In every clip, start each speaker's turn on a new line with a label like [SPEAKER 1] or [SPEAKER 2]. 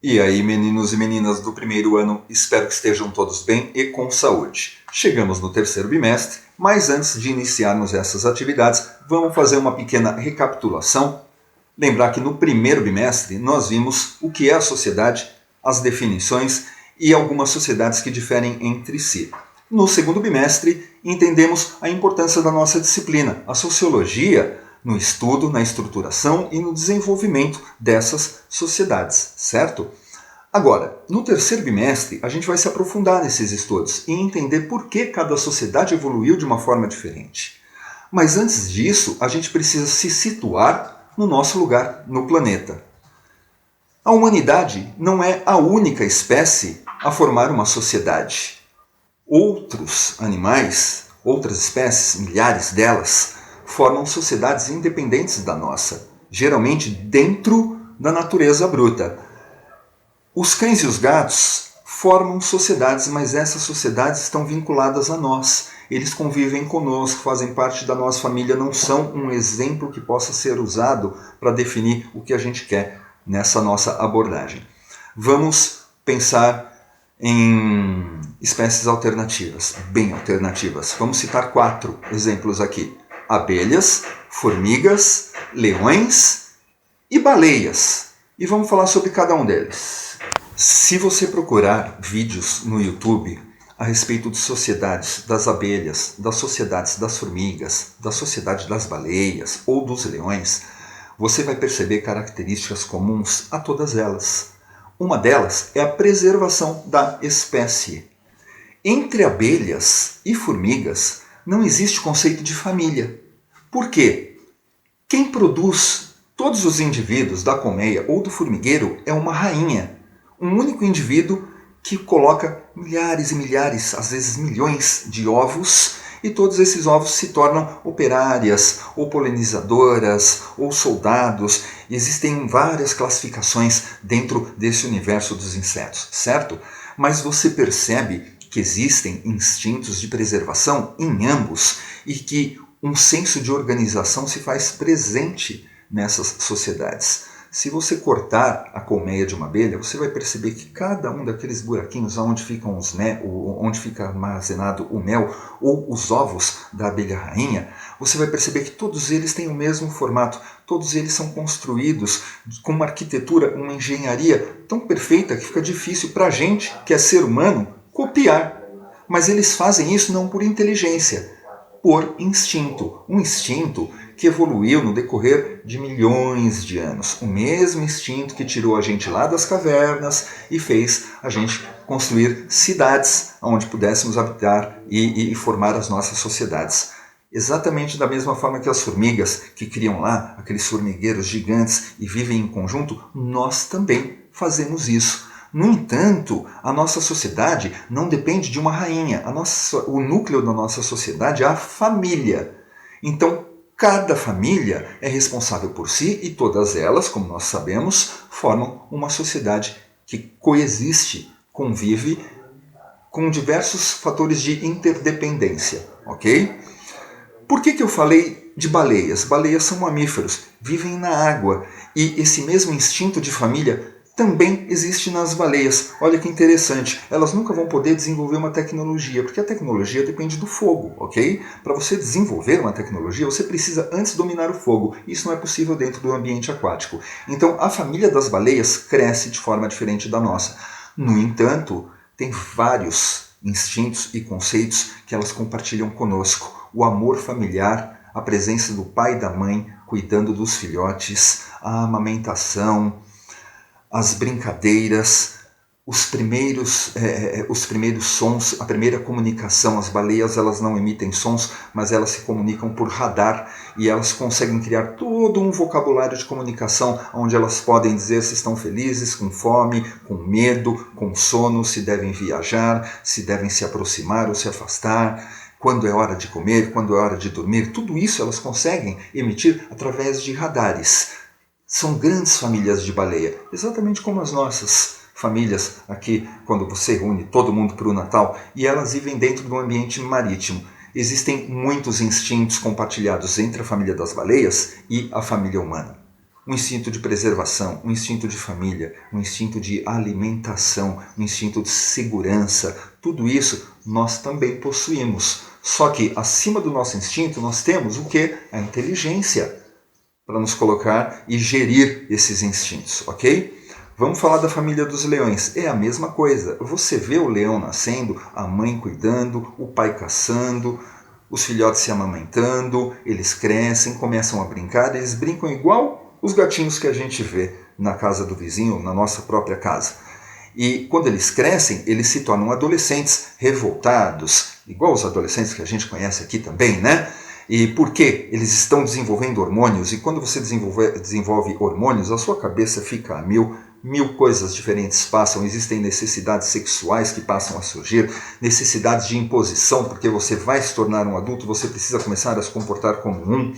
[SPEAKER 1] E aí, meninos e meninas do primeiro ano, espero que estejam todos bem e com saúde. Chegamos no terceiro bimestre, mas antes de iniciarmos essas atividades, vamos fazer uma pequena recapitulação. Lembrar que no primeiro bimestre nós vimos o que é a sociedade, as definições e algumas sociedades que diferem entre si. No segundo bimestre, entendemos a importância da nossa disciplina, a sociologia, no estudo, na estruturação e no desenvolvimento dessas sociedades, certo? Agora, no terceiro bimestre, a gente vai se aprofundar nesses estudos e entender por que cada sociedade evoluiu de uma forma diferente. Mas antes disso, a gente precisa se situar no nosso lugar no planeta. A humanidade não é a única espécie a formar uma sociedade. Outros animais, outras espécies, milhares delas, formam sociedades independentes da nossa, geralmente dentro da natureza bruta. Os cães e os gatos formam sociedades, mas essas sociedades estão vinculadas a nós. Eles convivem conosco, fazem parte da nossa família, não são um exemplo que possa ser usado para definir o que a gente quer nessa nossa abordagem. Vamos pensar em espécies alternativas, bem alternativas. Vamos citar 4 exemplos aqui: abelhas, formigas, leões e baleias. E vamos falar sobre cada um deles. Se você procurar vídeos no YouTube a respeito de sociedades das abelhas, das sociedades das formigas, da sociedade das baleias ou dos leões, você vai perceber características comuns a todas elas. Uma delas é a preservação da espécie. Entre abelhas e formigas não existe conceito de família. Por quê? Quem produz todos os indivíduos da colmeia ou do formigueiro é uma rainha. Um único indivíduo que coloca milhares e milhares, às vezes milhões de ovos, e todos esses ovos se tornam operárias, ou polinizadoras, ou soldados. Existem várias classificações dentro desse universo dos insetos, certo? Mas você percebe que existem instintos de preservação em ambos e que um senso de organização se faz presente nessas sociedades. Se você cortar a colmeia de uma abelha, você vai perceber que cada um daqueles buraquinhos onde fica armazenado o mel ou os ovos da abelha rainha, você vai perceber que todos eles têm o mesmo formato, todos eles são construídos com uma arquitetura, uma engenharia tão perfeita que fica difícil para a gente, que é ser humano, copiar. Mas eles fazem isso não por inteligência, por instinto. Um instinto que evoluiu no decorrer de milhões de anos. O mesmo instinto que tirou a gente lá das cavernas e fez a gente construir cidades onde pudéssemos habitar e formar as nossas sociedades. Exatamente da mesma forma que as formigas que criam lá aqueles formigueiros gigantes e vivem em conjunto, nós também fazemos isso. No entanto, a nossa sociedade não depende de uma rainha. O núcleo da nossa sociedade é a família. Então, cada família é responsável por si e todas elas, como nós sabemos, formam uma sociedade que coexiste, convive com diversos fatores de interdependência, ok? Por que eu falei de baleias? Baleias são mamíferos, vivem na água e esse mesmo instinto de família também existe nas baleias. Olha que interessante, elas nunca vão poder desenvolver uma tecnologia, porque a tecnologia depende do fogo, ok? Para você desenvolver uma tecnologia, você precisa antes dominar o fogo. Isso não é possível dentro do ambiente aquático. Então, a família das baleias cresce de forma diferente da nossa. No entanto, tem vários instintos e conceitos que elas compartilham conosco. O amor familiar, a presença do pai e da mãe cuidando dos filhotes, a amamentação, as brincadeiras, os primeiros sons, a primeira comunicação. As baleias elas não emitem sons, mas elas se comunicam por radar e elas conseguem criar todo um vocabulário de comunicação onde elas podem dizer se estão felizes, com fome, com medo, com sono, se devem viajar, se devem se aproximar ou se afastar, quando é hora de comer, quando é hora de dormir. Tudo isso elas conseguem emitir através de radares. São grandes famílias de baleia, exatamente como as nossas famílias aqui, quando você reúne todo mundo para o Natal, e elas vivem dentro de um ambiente marítimo. Existem muitos instintos compartilhados entre a família das baleias e a família humana. um instinto de preservação, um instinto de família, um instinto de alimentação, um instinto de segurança. Tudo isso nós também possuímos. Só que acima do nosso instinto nós temos o quê? A inteligência para nos colocar e gerir esses instintos, ok? Vamos falar da família dos leões. É a mesma coisa. Você vê o leão nascendo, a mãe cuidando, o pai caçando, os filhotes se amamentando, eles crescem, começam a brincar, eles brincam igual os gatinhos que a gente vê na casa do vizinho, na nossa própria casa. E quando eles crescem, eles se tornam adolescentes revoltados, igual os adolescentes que a gente conhece aqui também, né? E por quê? Eles estão desenvolvendo hormônios, e quando você desenvolve hormônios, a sua cabeça fica a mil coisas diferentes passam, existem necessidades sexuais que passam a surgir, necessidades de imposição, porque você vai se tornar um adulto, você precisa começar a se comportar como um.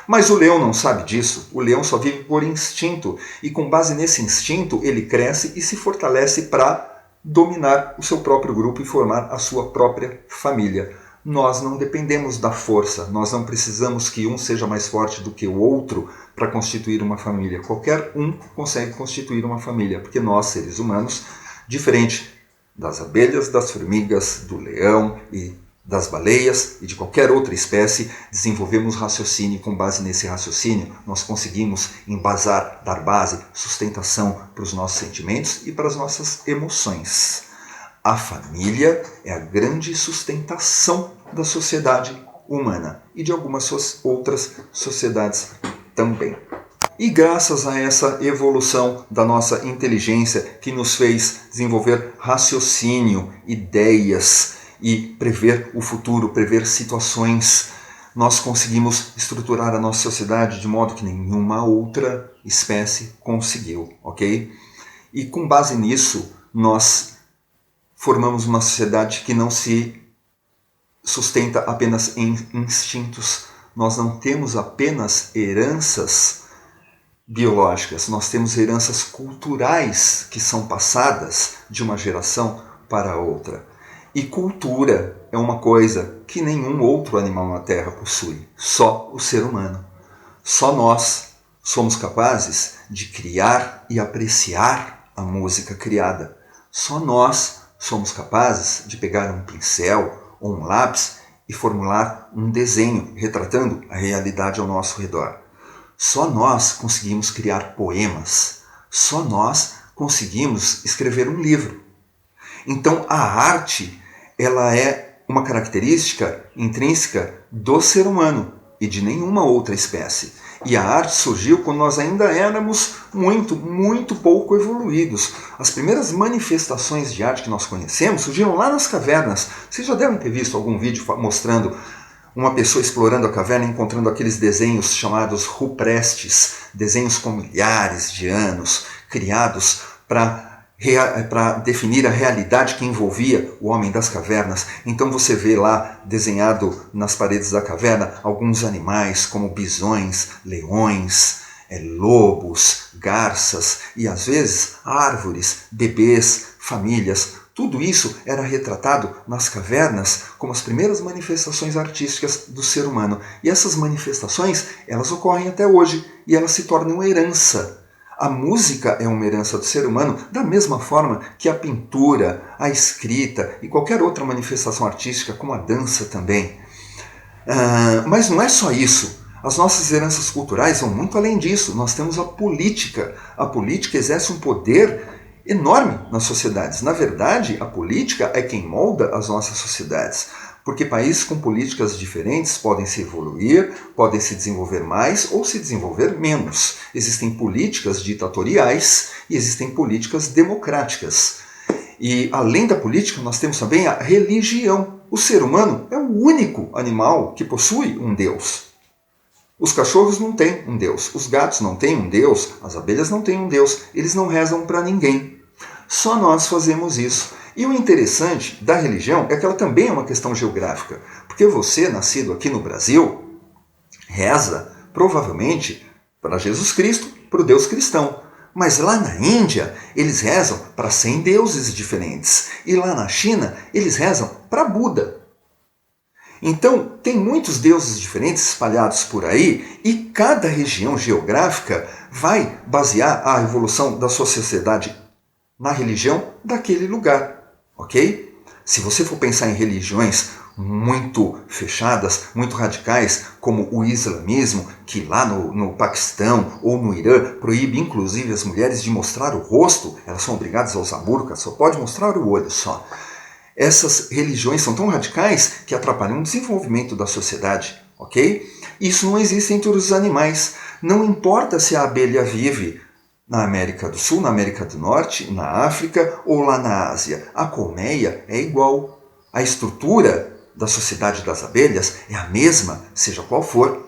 [SPEAKER 1] Mas o leão não sabe disso, o leão só vive por instinto, e com base nesse instinto ele cresce e se fortalece para dominar o seu próprio grupo e formar a sua própria família. Nós não dependemos da força, nós não precisamos que um seja mais forte do que o outro para constituir uma família. Qualquer um consegue constituir uma família, porque nós, seres humanos, diferente das abelhas, das formigas, do leão e das baleias e de qualquer outra espécie, desenvolvemos raciocínio e com base nesse raciocínio nós conseguimos embasar, dar base, sustentação para os nossos sentimentos e para as nossas emoções. A família é a grande sustentação da sociedade humana e de algumas outras sociedades também. E graças a essa evolução da nossa inteligência que nos fez desenvolver raciocínio, ideias e prever o futuro, prever situações, nós conseguimos estruturar a nossa sociedade de modo que nenhuma outra espécie conseguiu, ok? E com base nisso, nós formamos uma sociedade que não se sustenta apenas em instintos. Nós não temos apenas heranças biológicas, nós temos heranças culturais que são passadas de uma geração para outra. E cultura é uma coisa que nenhum outro animal na Terra possui, só o ser humano. Só nós somos capazes de criar e apreciar a música criada. Só nós somos capazes de pegar um pincel ou um lápis e formular um desenho retratando a realidade ao nosso redor. Só nós conseguimos criar poemas. Só nós conseguimos escrever um livro. Então a arte, ela é uma característica intrínseca do ser humano e de nenhuma outra espécie. E a arte surgiu quando nós ainda éramos muito pouco evoluídos. As primeiras manifestações de arte que nós conhecemos surgiram lá nas cavernas. Vocês já devem ter visto algum vídeo mostrando uma pessoa explorando a caverna, encontrando aqueles desenhos chamados rupestres, desenhos com milhares de anos, criados para definir a realidade que envolvia o homem das cavernas. Então você vê lá desenhado nas paredes da caverna alguns animais como bisões, leões, lobos, garças e às vezes árvores, bebês, famílias. Tudo isso era retratado nas cavernas como as primeiras manifestações artísticas do ser humano. E essas manifestações, elas ocorrem até hoje e elas se tornam herança. A música é uma herança do ser humano da mesma forma que a pintura, a escrita e qualquer outra manifestação artística, como a dança também. Mas não é só isso. As nossas heranças culturais vão muito além disso. Nós temos a política. A política exerce um poder enorme nas sociedades. Na verdade, a política é quem molda as nossas sociedades. Porque países com políticas diferentes podem se evoluir, podem se desenvolver mais ou se desenvolver menos. Existem políticas ditatoriais e existem políticas democráticas. E além da política, nós temos também a religião. O ser humano é o único animal que possui um Deus. Os cachorros não têm um Deus, os gatos não têm um Deus, as abelhas não têm um Deus, eles não rezam para ninguém. Só nós fazemos isso. E o interessante da religião é que ela também é uma questão geográfica. Porque você, nascido aqui no Brasil, reza provavelmente para Jesus Cristo, para o Deus cristão. Mas lá na Índia, eles rezam para 100 deuses diferentes. E lá na China, eles rezam para Buda. Então, tem muitos deuses diferentes espalhados por aí e cada região geográfica vai basear a evolução da sua sociedade na religião daquele lugar, ok? Se você for pensar em religiões muito fechadas, muito radicais, como o islamismo, que lá no Paquistão ou no Irã proíbe inclusive as mulheres de mostrar o rosto, elas são obrigadas a usar burca, só pode mostrar o olho só. Essas religiões são tão radicais que atrapalham o desenvolvimento da sociedade, ok? Isso não existe entre os animais. Não importa se a abelha vive na América do Sul, na América do Norte, na África ou lá na Ásia. A colmeia é igual. A estrutura da sociedade das abelhas é a mesma, seja qual for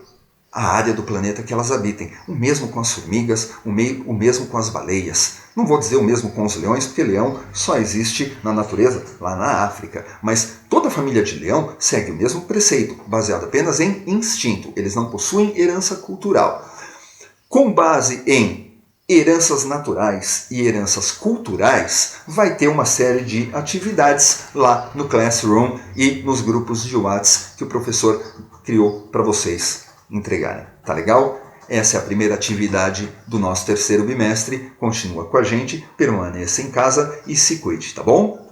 [SPEAKER 1] a área do planeta que elas habitem. O mesmo com as formigas, o mesmo com as baleias. Não vou dizer o mesmo com os leões, porque leão só existe na natureza lá na África. Mas toda a família de leão segue o mesmo preceito, baseado apenas em instinto. Eles não possuem herança cultural. Com base em heranças naturais e heranças culturais, vai ter uma série de atividades lá no Classroom e nos grupos de WhatsApp que o professor criou para vocês entregarem. Tá legal? Essa é a primeira atividade do nosso terceiro bimestre. Continua com a gente, permaneça em casa e se cuide, tá bom?